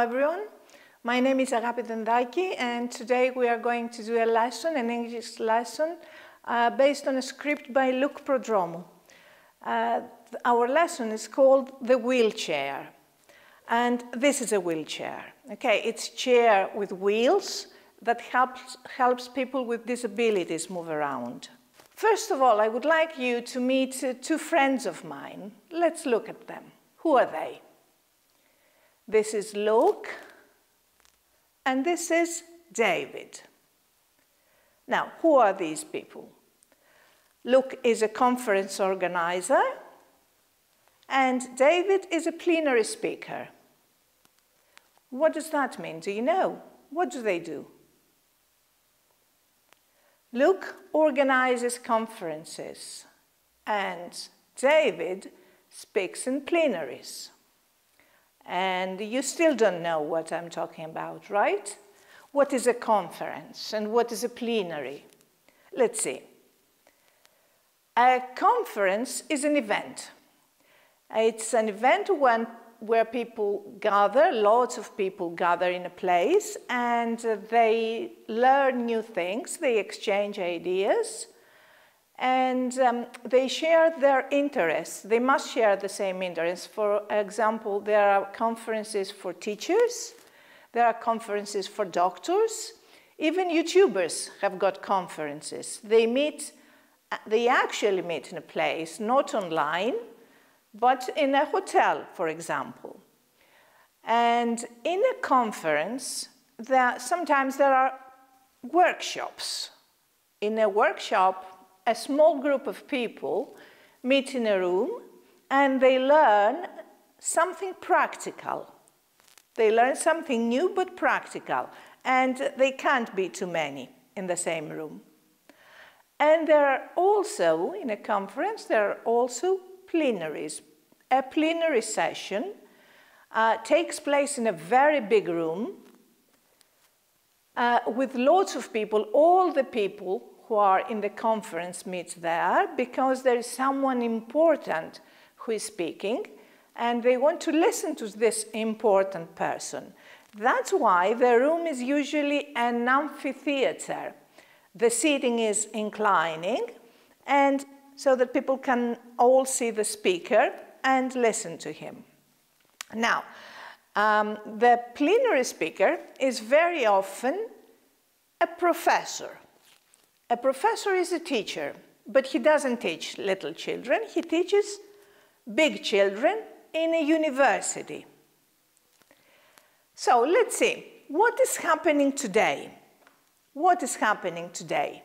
everyone. My name is Agapi Dendaki, and today we are going to do a lesson, an English lesson, based on a script by Luke Prodromou. Our lesson is called The Wheelchair, and this is a wheelchair. Okay, it's a chair with wheels that helps people with disabilities move around. First of all, I would like you to meet two friends of mine. Let's look at them. Who are they? This is Luke, and this is David. Now, who are these people? Luke is a conference organizer, and David is a plenary speaker. What does that mean? Do you know? What do they do? Luke organizes conferences, and David speaks in plenaries. And you still don't know what I'm talking about, right? What is a conference and what is a plenary? Let's see. A conference is an event. It's an event where people gather, lots of people gather in a place, and they learn new things, they exchange ideas, and they share their interests. They must share the same interests. For example, there are conferences for teachers, there are conferences for doctors, even YouTubers have got conferences. They actually meet in a place, not online, but in a hotel, for example. And in a conference, sometimes there are workshops. In a workshop, a small group of people meet in a room and they learn something practical. They learn something new but practical, and they can't be too many in the same room. And there are also, in a conference, there are also plenaries. A plenary session takes place in a very big room with lots of people. All the people who are in the conference meet there because there is someone important who is speaking, and they want to listen to this important person. That's why the room is usually an amphitheater. The seating is inclining, and so that people can all see the speaker and listen to him. Now, the plenary speaker is very often a professor. A professor is a teacher, but he doesn't teach little children. He teaches big children in a university. So let's see, what is happening today? What is happening today?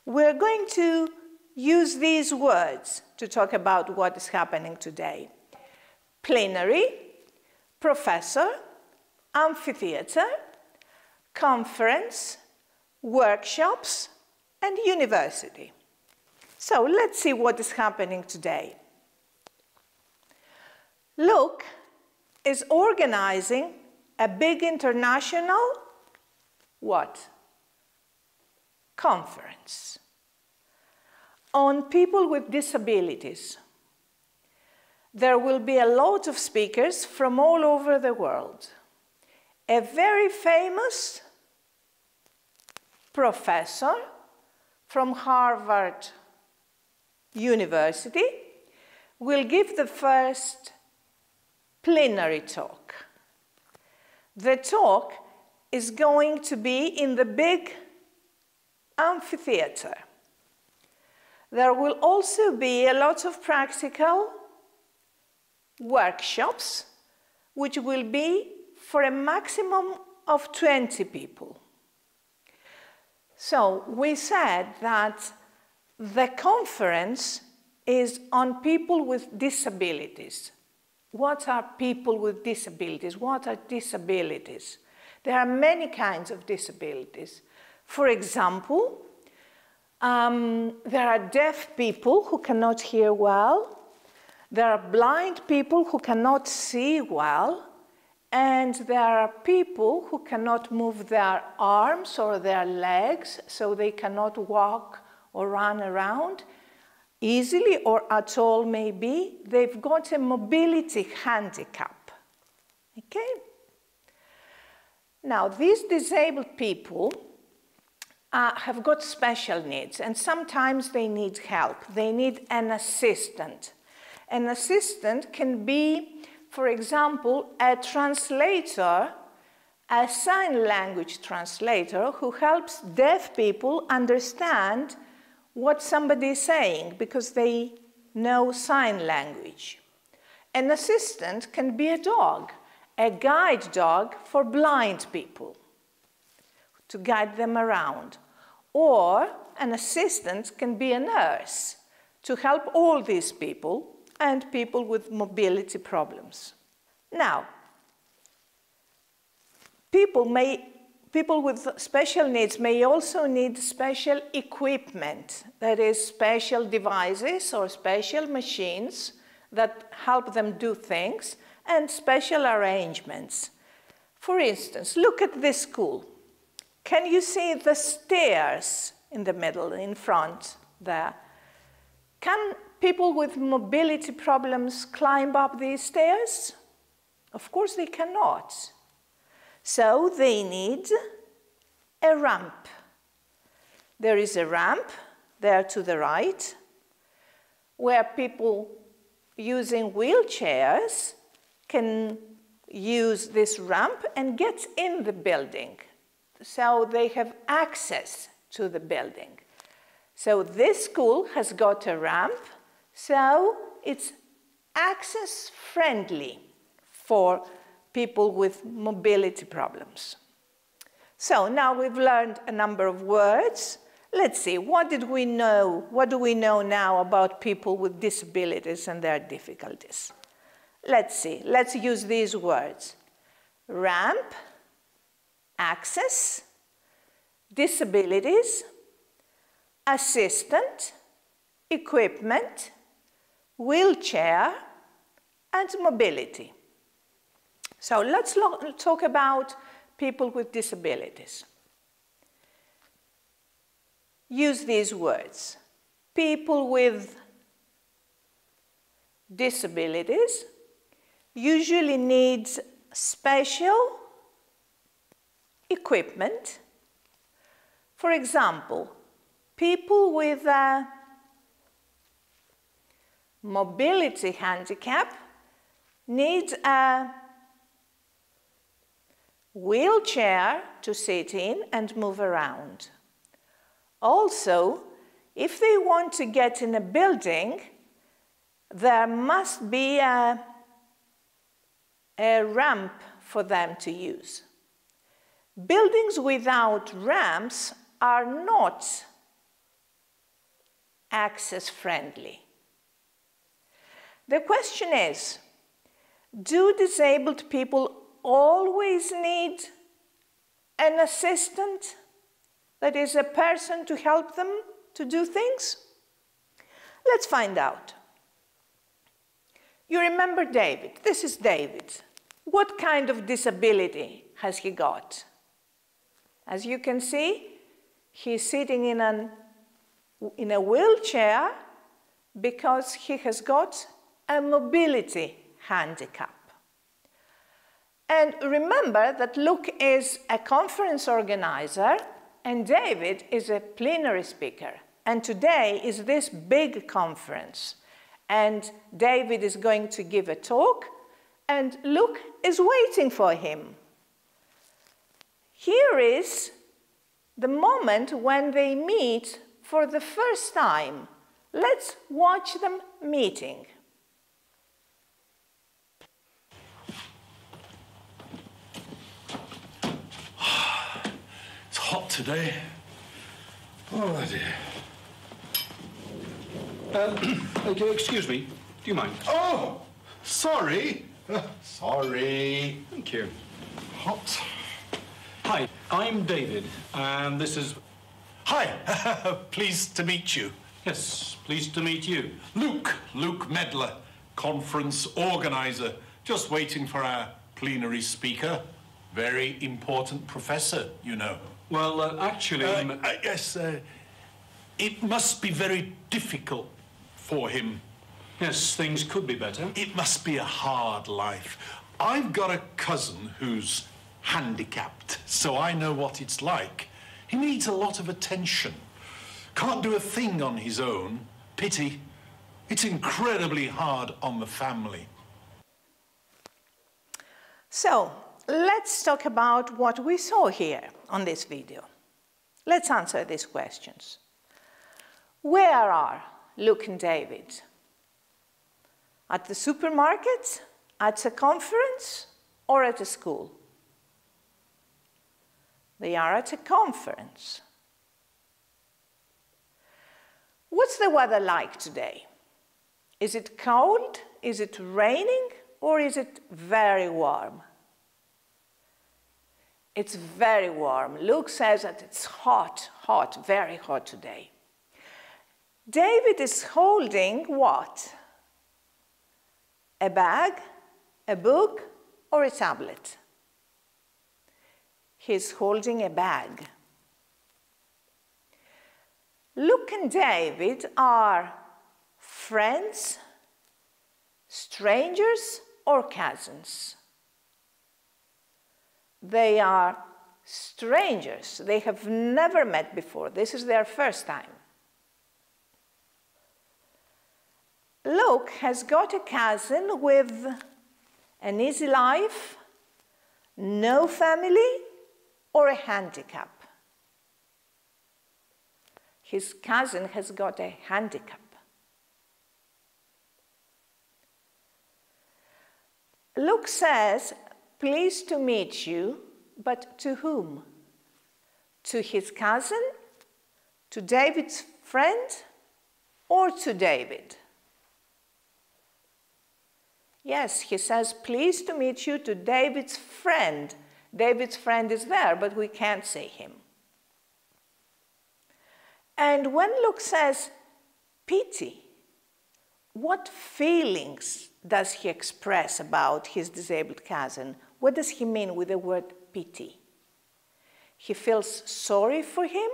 We're going to use these words to talk about what is happening today. Plenary, professor, amphitheater, conference, workshops, and university. So let's see what is happening today. Luke is organizing a big international what? Conference on people with disabilities. There will be a lot of speakers from all over the world. A very famous professor from Harvard University will give the first plenary talk. The talk is going to be in the big amphitheater. There will also be a lot of practical workshops, which will be for a maximum of 20 people. So we said that the conference is on people with disabilities. What are people with disabilities? What are disabilities? There are many kinds of disabilities. For example, there are deaf people who cannot hear well. There are blind people who cannot see well. And there are people who cannot move their arms or their legs, so they cannot walk or run around easily or at all maybe. They've got a mobility handicap. Okay? Now, these disabled people have got special needs, and sometimes they need help. They need an assistant. An assistant can be, for example, a translator, a sign language translator who helps deaf people understand what somebody is saying because they know sign language. An assistant can be a dog, a guide dog for blind people to guide them around. Or an assistant can be a nurse to help all these people and people with mobility problems. Now, people with special needs may also need special equipment, that is, special devices or special machines that help them do things, and special arrangements. For instance, look at this school. Can you see the stairs in the middle, in front there? Can people with mobility problems climb up these stairs? Of course they cannot. So they need a ramp. There is a ramp there to the right where people using wheelchairs can use this ramp and get in the building. So they have access to the building. So this school has got a ramp, so it's access-friendly for people with mobility problems. So now we've learned a number of words. Let's see, what do we know now about people with disabilities and their difficulties? Let's see, let's use these words. Ramp, access, disabilities, assistant, equipment, wheelchair, and mobility. So let's talk about people with disabilities. Use these words. People with disabilities usually need special equipment. For example, people with a mobility handicap need a wheelchair to sit in and move around. Also, if they want to get in a building, there must be a ramp for them to use. Buildings without ramps are not access-friendly. The question is, do disabled people always need an assistant, that is, a person to help them to do things? Let's find out. You remember David. This is David. What kind of disability has he got? As you can see, he's sitting in a wheelchair because he has got a mobility handicap. And remember that Luke is a conference organizer and David is a plenary speaker. And today is this big conference. And David is going to give a talk and Luke is waiting for him. Here is the moment when they meet for the first time. Let's watch them meeting. It's hot today. Oh dear. Excuse me, do you mind? Oh, sorry. Sorry. Thank you. Hot. Hi, I'm David, and this is... Hi, pleased to meet you. Yes, pleased to meet you. Luke Medler, conference organizer. Just waiting for our plenary speaker. Very important professor, you know. Well, actually... yes, it must be very difficult for him. Yes, things could be better. It must be a hard life. I've got a cousin who's handicapped, so I know what it's like. He needs a lot of attention. Can't do a thing on his own. Pity. It's incredibly hard on the family. So, let's talk about what we saw here on this video. Let's answer these questions. Where are Luke and David? At the supermarket, at a conference, or at a school? They are at a conference. What's the weather like today? Is it cold? Is it raining? Or is it very warm? It's very warm. Luke says that it's hot, hot, very hot today. David is holding what? A bag, a book, or a tablet? He's holding a bag. Luke and David are friends, strangers, or cousins? They are strangers. They have never met before. This is their first time. Luke has got a cousin with an easy life, no family, or a handicap. His cousin has got a handicap. Luke says, pleased to meet you, but to whom? To his cousin, to David's friend, or to David? Yes, he says, pleased to meet you to David's friend. David's friend is there, but we can't see him. And when Luke says pity, what feelings does he express about his disabled cousin? What does he mean with the word pity? He feels sorry for him,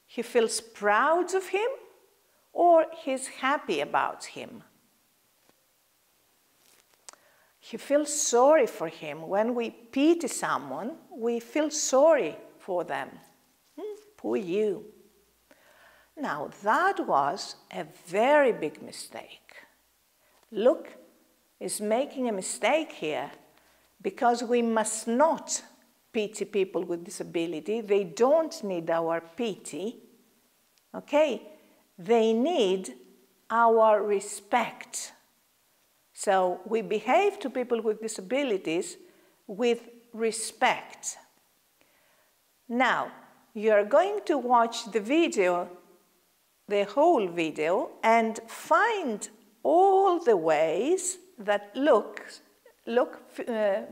he feels proud of him, or he's happy about him? He feels sorry for him. When we pity someone, we feel sorry for them. Poor you. Now, that was a very big mistake. Luke is making a mistake here because we must not pity people with disability. They don't need our pity, okay? They need our respect. So we behave to people with disabilities with respect. Now, you're going to watch the video, the whole video, and find all the ways that Luke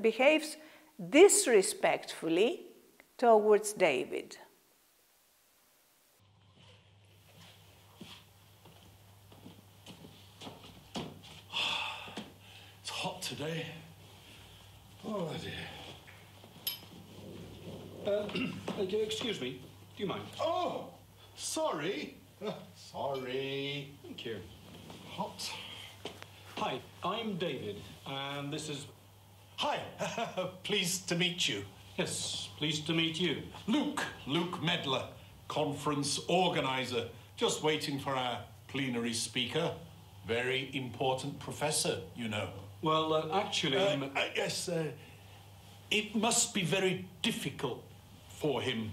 behaves disrespectfully towards David. It's hot today. Oh dear. Excuse me, do you mind? Oh, sorry. Sorry. Thank you. Hot. Hi, I'm David, and this is... Hi, pleased to meet you. Yes, pleased to meet you. Luke Medler, conference organizer, just waiting for our plenary speaker. Very important professor, you know. Well, actually... yes, it must be very difficult for him.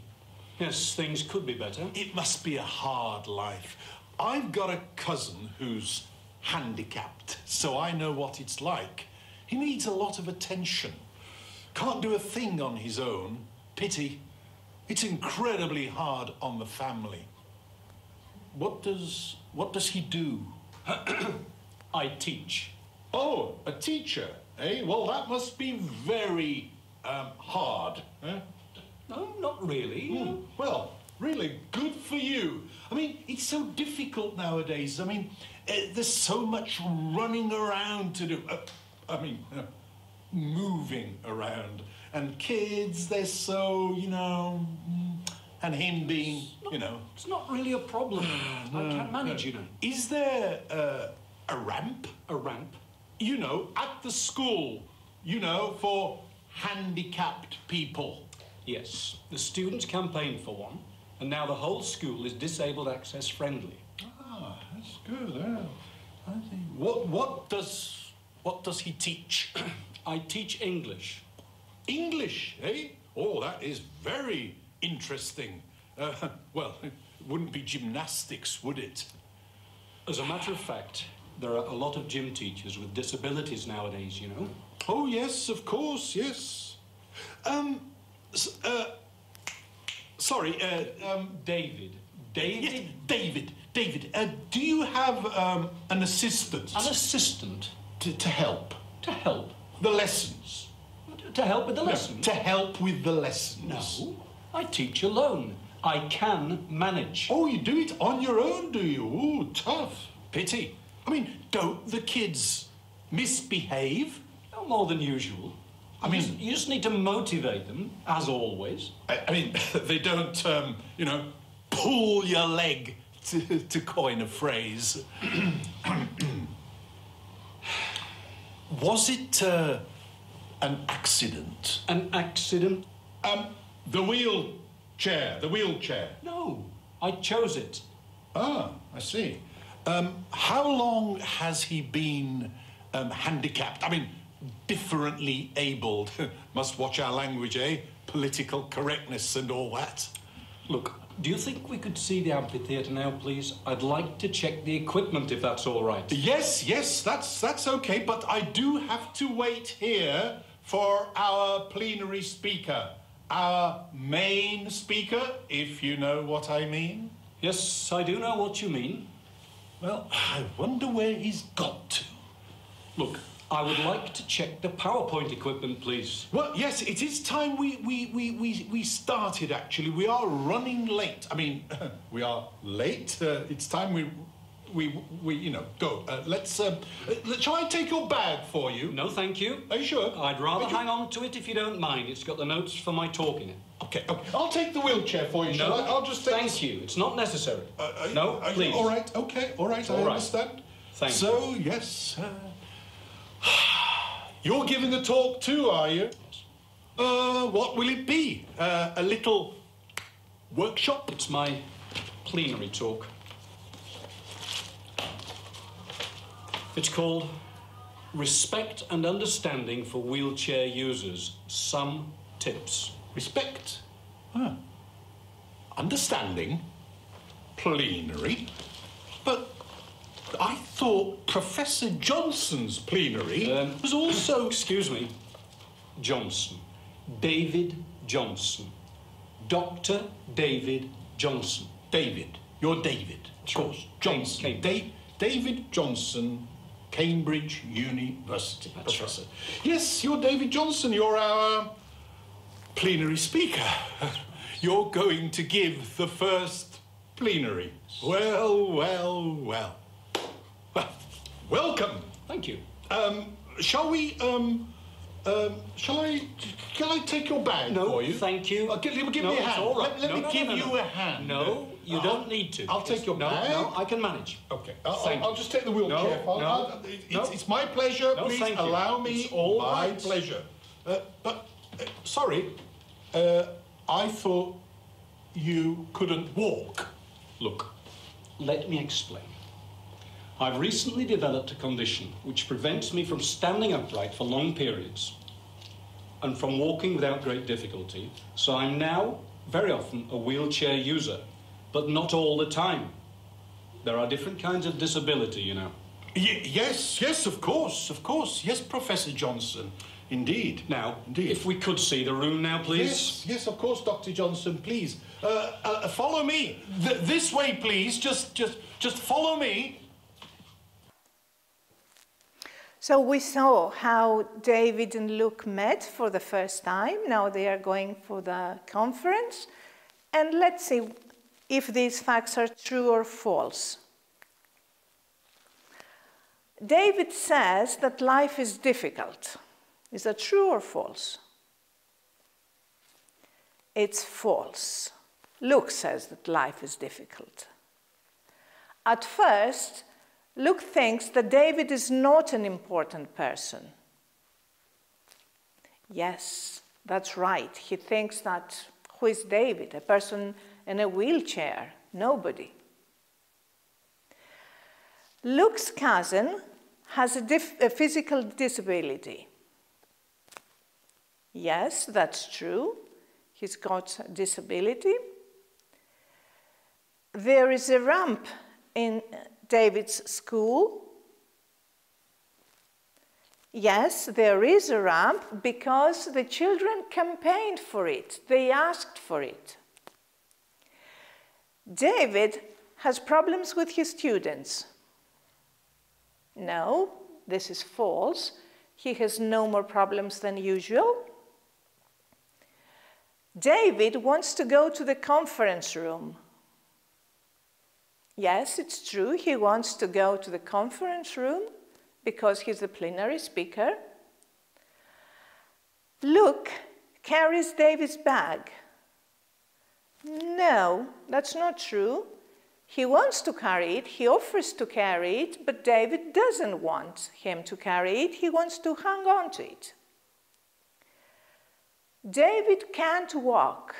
Yes, things could be better. It must be a hard life. I've got a cousin who's handicapped, so I know what it's like. He needs a lot of attention. Can't do a thing on his own. Pity. It's incredibly hard on the family. What does he do? I teach. Oh, a teacher, eh? Well, that must be very hard, eh? No, not really. Well, really good for you. I mean, it's so difficult nowadays. I mean, there's so much running around to do. Moving around. And kids, they're so, you know, and him being, you know. It's not really a problem. I can't manage, you know. Is there a ramp? A ramp? You know, at the school you know, for handicapped people. Yes, the students campaigned for one, and now the whole school is disabled access friendly. Ah, that's good. I think. What does he teach? I teach English. English, eh? Oh, that is very interesting. Well, it wouldn't be gymnastics, would it? As a matter of fact, there are a lot of gym teachers with disabilities nowadays, you know. Oh, yes, of course, yes. Sorry, David. Yes, David, do you have an assistant? An assistant? To help? To help? The lessons? To help with the lessons? To help with the lessons. No, I teach alone. I can manage. Oh, you do it on your own, do you? Oh, tough. Pity. I mean, don't the kids misbehave? No more than usual. I mean, you just need to motivate them, as always. I mean, they don't, you know, pull your leg, to coin a phrase. Was it an accident? An accident? The wheelchair. No, I chose it. Ah, I see. How long has he been handicapped? I mean, differently abled. Must watch our language, eh? Political correctness and all that. Look, do you think we could see the amphitheatre now, please? I'd like to check the equipment, if that's all right. Yes, that's okay, but I do have to wait here for our plenary speaker. Our main speaker, if you know what I mean. Yes, I do know what you mean. Well, I wonder where he's got to. Look, I would like to check the PowerPoint equipment, please. Well, yes, it is time we started, actually. We are running late. I mean, we are late. It's time we you know, go. Shall I take your bag for you? No, thank you. Are you sure? I'd rather hang on to it if you don't mind. It's got the notes for my talk in it. Okay. I'll take the wheelchair for you, shall I? I'll just take thank you. It's not necessary. No, please. All right, okay, all right, I understand. Thank you. So, yes, you're giving a talk too, are you? Yes. What will it be? A little workshop? It's my plenary talk. It's called Respect and Understanding for Wheelchair Users. Some tips. Respect? Understanding? Plenary? But I thought Professor Johnson's plenary was also... Excuse me. Johnson. David Johnson. Dr. David Johnson. David. You're David. Of course. Johnson. David Johnson, Cambridge University professor. Right. Yes, you're David Johnson. You're our plenary speaker. You're going to give the first plenary. Well. Well, welcome. Thank you. Shall we, shall I take your bag for you? No, thank you. Give me a hand. All right. Let me give you a hand. No, you don't need to. I'll take your bag. No, I can manage. Okay. I'll just take the wheelchair. It's my pleasure. No, please thank you. allow me. It's all my right. pleasure. But, sorry, I thought you couldn't walk. Look, let me explain. I've recently developed a condition which prevents me from standing upright for long periods and from walking without great difficulty. So I'm now very often a wheelchair user, but not all the time. There are different kinds of disability, you know. Yes, of course. Yes, Professor Johnson. Indeed. Now, indeed. If we could see the room now, please. Yes, of course, Dr. Johnson, please. Follow me. This way, please. Just follow me. So we saw how David and Luke met for the first time. Now they are going for the conference. And let's see if these facts are true or false. David says that life is difficult. Is that true or false? It's false. Luke says that life is difficult. At first, Luke thinks that David is not an important person. Yes, that's right. He thinks that, who is David? A person in a wheelchair? Nobody. Luke's cousin has a physical disability. Yes, that's true. He's got a disability. There is a ramp in David's school. Yes, there is a ramp because the children campaigned for it. They asked for it. David has problems with his students. No, this is false. He has no more problems than usual. David wants to go to the conference room. Yes, it's true. He wants to go to the conference room because he's the plenary speaker. Luke carries David's bag. No, that's not true. He wants to carry it, he offers to carry it, but David doesn't want him to carry it, he wants to hang on to it. David can't walk.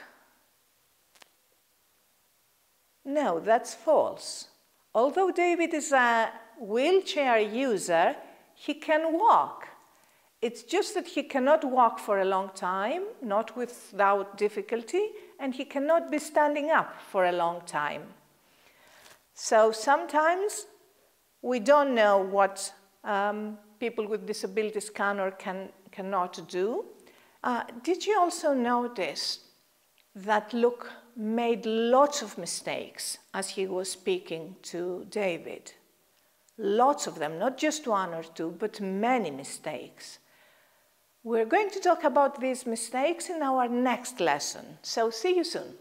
No, that's false. Although David is a wheelchair user, he can walk. It's just that he cannot walk for a long time, not without difficulty, and he cannot be standing up for a long time. So sometimes we don't know what people with disabilities can or cannot do. Did you also notice that Luke made lots of mistakes as he was speaking to David? Lots of them, not just one or two, but many mistakes. We're going to talk about these mistakes in our next lesson, so see you soon.